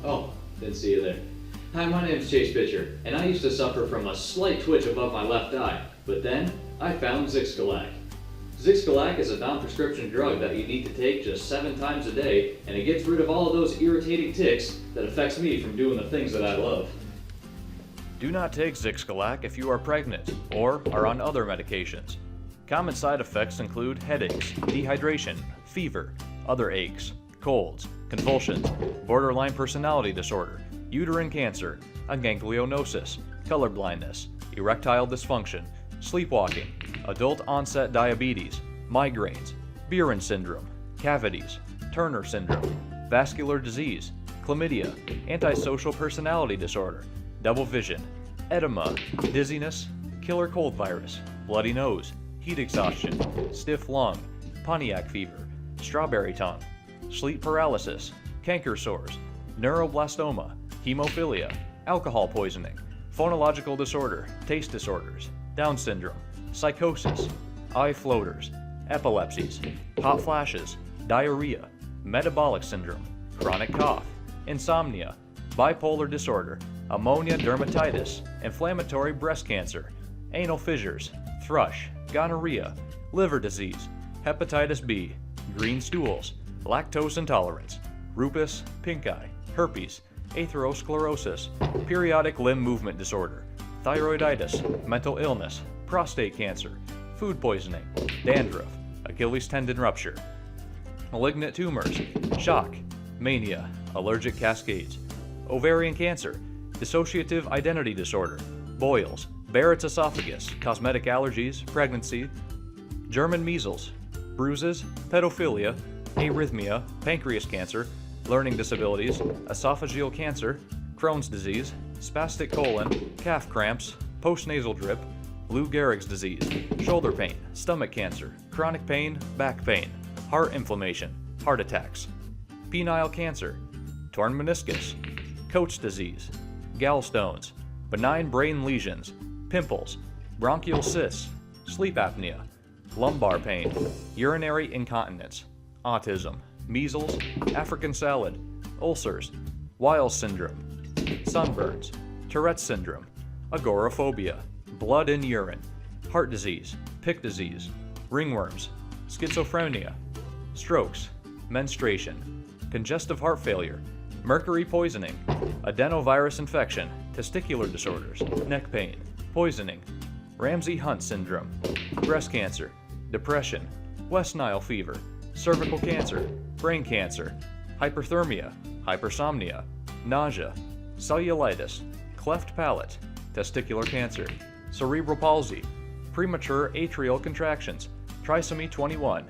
Oh, didn't see you there. Hi, my name's Chase Pitcher, and I used to suffer from a slight twitch above my left eye, but then I found Zyxgelaque. Zyxgelaque is a non-prescription drug that you need to take just 7 times a day, and it gets rid of all of those irritating tics that affects me from doing the things that I love. Do not take Zyxgelaque if you are pregnant or are on other medications. Common side effects include headaches, dehydration, fever, other aches, colds, convulsions, borderline personality disorder, uterine cancer, aganglionosis, color blindness, erectile dysfunction, sleepwalking, adult onset diabetes, migraines, Beuren syndrome, cavities, Turner syndrome, vascular disease, chlamydia, antisocial personality disorder, double vision, edema, dizziness, killer cold virus, bloody nose, heat exhaustion, stiff lung, Pontiac fever, strawberry tongue, sleep paralysis, canker sores, neuroblastoma, hemophilia, alcohol poisoning, phonological disorder, taste disorders, Down syndrome, psychosis, eye floaters, epilepsies, hot flashes, diarrhea, metabolic syndrome, chronic cough, insomnia, bipolar disorder, ammonia dermatitis, inflammatory breast cancer, anal fissures, thrush, gonorrhea, liver disease, hepatitis B, green stools, lactose intolerance, lupus, pink eye, herpes, atherosclerosis, periodic limb movement disorder, thyroiditis, mental illness, prostate cancer, food poisoning, dandruff, Achilles tendon rupture, malignant tumors, shock, mania, allergic cascades, ovarian cancer, dissociative identity disorder, boils, Barrett's esophagus, cosmetic allergies, pregnancy, German measles, bruises, pedophilia, arrhythmia, pancreas cancer, learning disabilities, esophageal cancer, Crohn's disease, spastic colon, calf cramps, postnasal drip, Lou Gehrig's disease, shoulder pain, stomach cancer, chronic pain, back pain, heart inflammation, heart attacks, penile cancer, torn meniscus, Coats disease, gallstones, benign brain lesions, pimples, bronchial cysts, sleep apnea, lumbar pain, urinary incontinence, autism, measles, African salad, ulcers, Weil's syndrome, sunburns, Tourette's syndrome, agoraphobia, blood in urine, heart disease, pick disease, ringworms, schizophrenia, strokes, menstruation, congestive heart failure, mercury poisoning, adenovirus infection, testicular disorders, neck pain, poisoning, Ramsay-Hunt syndrome, breast cancer, depression, West Nile fever, cervical cancer, brain cancer, hyperthermia, hypersomnia, nausea, cellulitis, cleft palate, testicular cancer, cerebral palsy, premature atrial contractions, trisomy 21,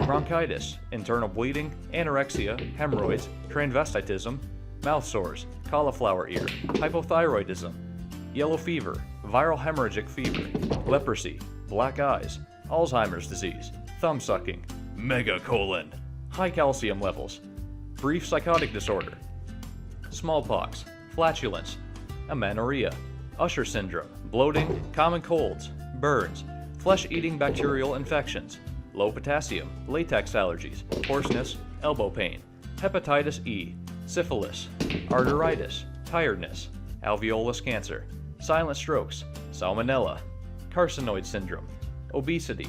bronchitis, internal bleeding, anorexia, hemorrhoids, transvestitism, mouth sores, cauliflower ear, hypothyroidism, yellow fever, viral hemorrhagic fever, leprosy, black eyes, Alzheimer's disease, thumb sucking, megacolon, high calcium levels, brief psychotic disorder, smallpox, flatulence, amenorrhea, Usher syndrome, bloating, common colds, burns, flesh-eating bacterial infections, low potassium, latex allergies, hoarseness, elbow pain, hepatitis E, syphilis, arteritis, tiredness, alveolus cancer, silent strokes, salmonella, carcinoid syndrome, obesity,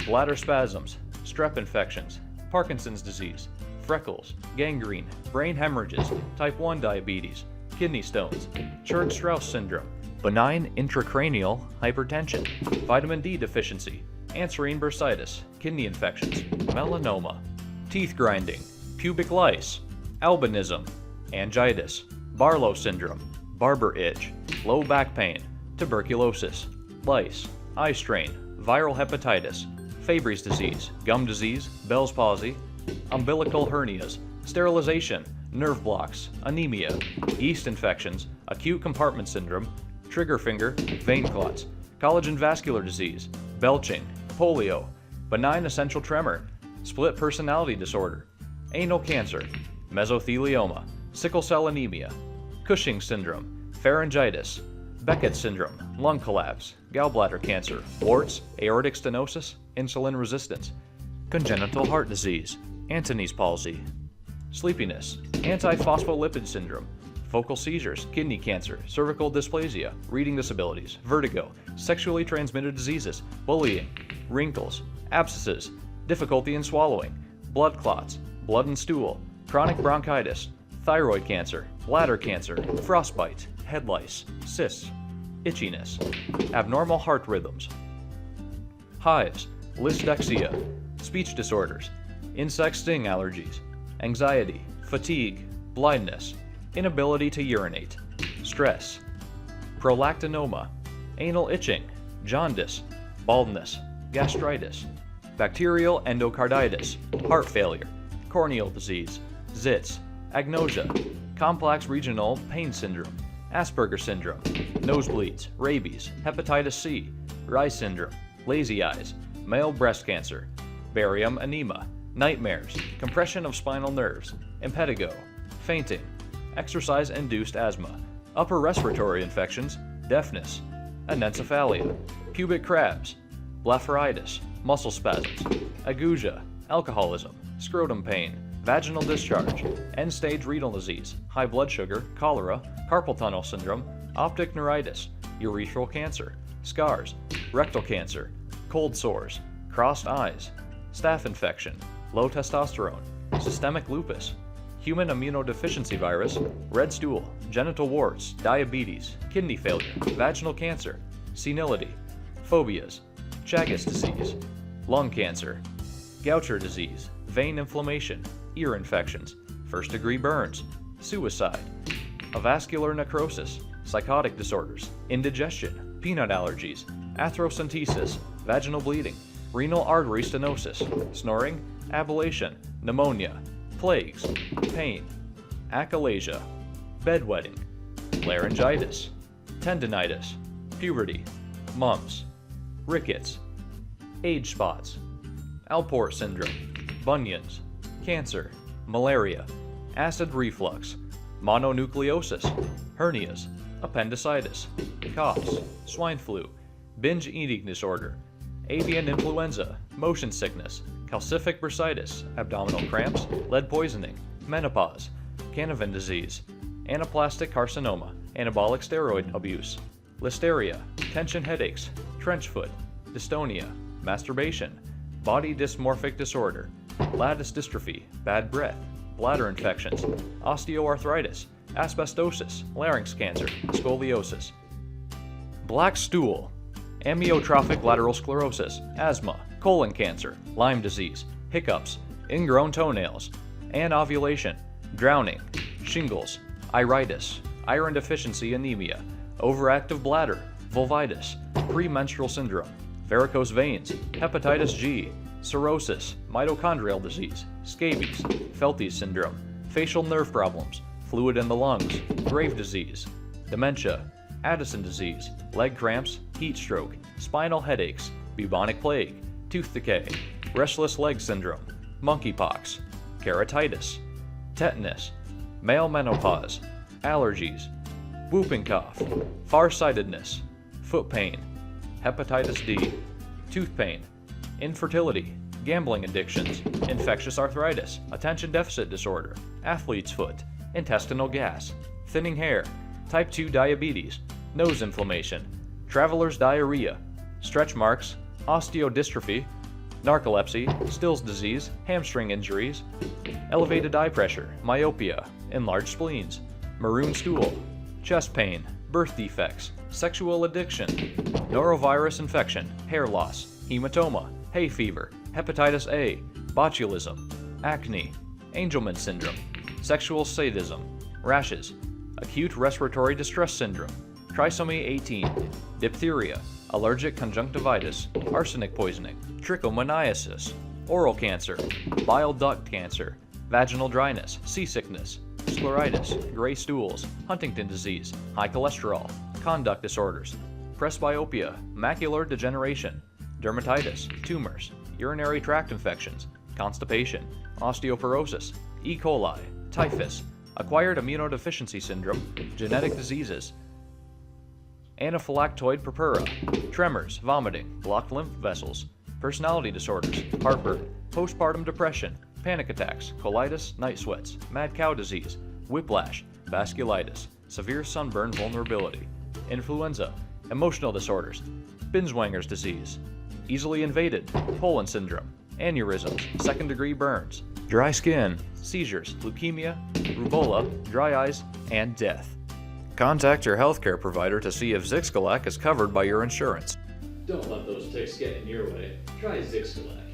bladder spasms, strep infections, Parkinson's disease, freckles, gangrene, brain hemorrhages, type 1 diabetes, kidney stones, Churg-Strauss syndrome, benign intracranial hypertension, vitamin D deficiency, anserine bursitis, kidney infections, melanoma, teeth grinding, pubic lice, albinism, angiitis, Barlow syndrome, barber itch, low back pain, tuberculosis, lice, eye strain, viral hepatitis, Fabry's disease, gum disease, Bell's palsy, umbilical hernias, sterilization, nerve blocks, anemia, yeast infections, acute compartment syndrome, trigger finger, vein clots, collagen vascular disease, belching, polio, benign essential tremor, split personality disorder, anal cancer, mesothelioma, sickle cell anemia, Cushing syndrome, pharyngitis, Beckett syndrome, lung collapse, gallbladder cancer, warts, aortic stenosis, insulin resistance, congenital heart disease, Antony's palsy, sleepiness, antiphospholipid syndrome, focal seizures, kidney cancer, cervical dysplasia, reading disabilities, vertigo, sexually transmitted diseases, bullying, wrinkles, abscesses, difficulty in swallowing, blood clots, blood and stool, chronic bronchitis, thyroid cancer, bladder cancer, frostbite, head lice, cysts, itchiness, abnormal heart rhythms, hives, lisdexia, speech disorders, insect sting allergies, anxiety, fatigue, blindness, inability to urinate, stress, prolactinoma, anal itching, jaundice, baldness, gastritis, bacterial endocarditis, heart failure, corneal disease, zits, agnosia, complex regional pain syndrome, Asperger's syndrome, nosebleeds, rabies, hepatitis C, Reye syndrome, lazy eyes, male breast cancer, barium enema, nightmares, compression of spinal nerves, impetigo, fainting, exercise-induced asthma, upper respiratory infections, deafness, anencephalia, pubic crabs, blepharitis, muscle spasms, agousia, alcoholism, scrotum pain, vaginal discharge, end-stage renal disease, high blood sugar, cholera, carpal tunnel syndrome, optic neuritis, urethral cancer, scars, rectal cancer, cold sores, crossed eyes, staph infection, low testosterone, systemic lupus, human immunodeficiency virus, red stool, genital warts, diabetes, kidney failure, vaginal cancer, senility, phobias, Chagas disease, lung cancer, Gaucher disease, vein inflammation, ear infections, first-degree burns, suicide, avascular necrosis, psychotic disorders, indigestion, peanut allergies, atherocentesis, vaginal bleeding, renal artery stenosis, snoring, ablation, pneumonia, plagues, pain, achalasia, bedwetting, laryngitis, tendinitis, puberty, mumps, rickets, age spots, Alport syndrome, bunions, cancer, malaria, acid reflux, mononucleosis, hernias, appendicitis, coughs, swine flu, binge eating disorder, avian influenza, motion sickness, calcific bursitis, abdominal cramps, lead poisoning, menopause, Canavan disease, anaplastic carcinoma, anabolic steroid abuse, listeria, tension headaches, trench foot, dystonia, masturbation, body dysmorphic disorder, lattice dystrophy, bad breath, bladder infections, osteoarthritis, asbestosis, larynx cancer, scoliosis, black stool, amyotrophic lateral sclerosis, asthma, colon cancer, Lyme disease, hiccups, ingrown toenails, anovulation, drowning, shingles, iritis, iron deficiency anemia, overactive bladder, vulvitis, premenstrual syndrome, varicose veins, hepatitis G, cirrhosis, mitochondrial disease, scabies, Felty's syndrome, facial nerve problems, fluid in the lungs, Graves' disease, dementia, Addison disease, leg cramps, heat stroke, spinal headaches, bubonic plague, tooth decay, restless leg syndrome, monkeypox, keratitis, tetanus, male menopause, allergies, whooping cough, farsightedness, foot pain, hepatitis D, tooth pain, infertility, gambling addictions, infectious arthritis, attention deficit disorder, athlete's foot, intestinal gas, thinning hair, type 2 diabetes, nose inflammation, traveler's diarrhea, stretch marks, osteodystrophy, narcolepsy, Still's disease, hamstring injuries, elevated eye pressure, myopia, enlarged spleens, maroon stool, chest pain, birth defects, sexual addiction, norovirus infection, hair loss, hematoma, hay fever, hepatitis A, botulism, acne, Angelman syndrome, sexual sadism, rashes, acute respiratory distress syndrome, trisomy 18, diphtheria, allergic conjunctivitis, arsenic poisoning, trichomoniasis, oral cancer, bile duct cancer, vaginal dryness, seasickness, scleritis, gray stools, Huntington disease, high cholesterol, conduct disorders, presbyopia, macular degeneration, dermatitis, tumors, urinary tract infections, constipation, osteoporosis, E. coli, typhus, acquired immunodeficiency syndrome, genetic diseases, anaphylactoid purpura, tremors, vomiting, blocked lymph vessels, personality disorders, heartburn, postpartum depression, panic attacks, colitis, night sweats, mad cow disease, whiplash, vasculitis, severe sunburn vulnerability, influenza, emotional disorders, Binswanger's disease, easily invaded, Poland syndrome, aneurysms, second-degree burns, dry skin, seizures, leukemia, rubella, dry eyes, and death. Contact your healthcare provider to see if Zyxgelaque is covered by your insurance. Don't let those ticks get in your way. Try Zyxgelaque.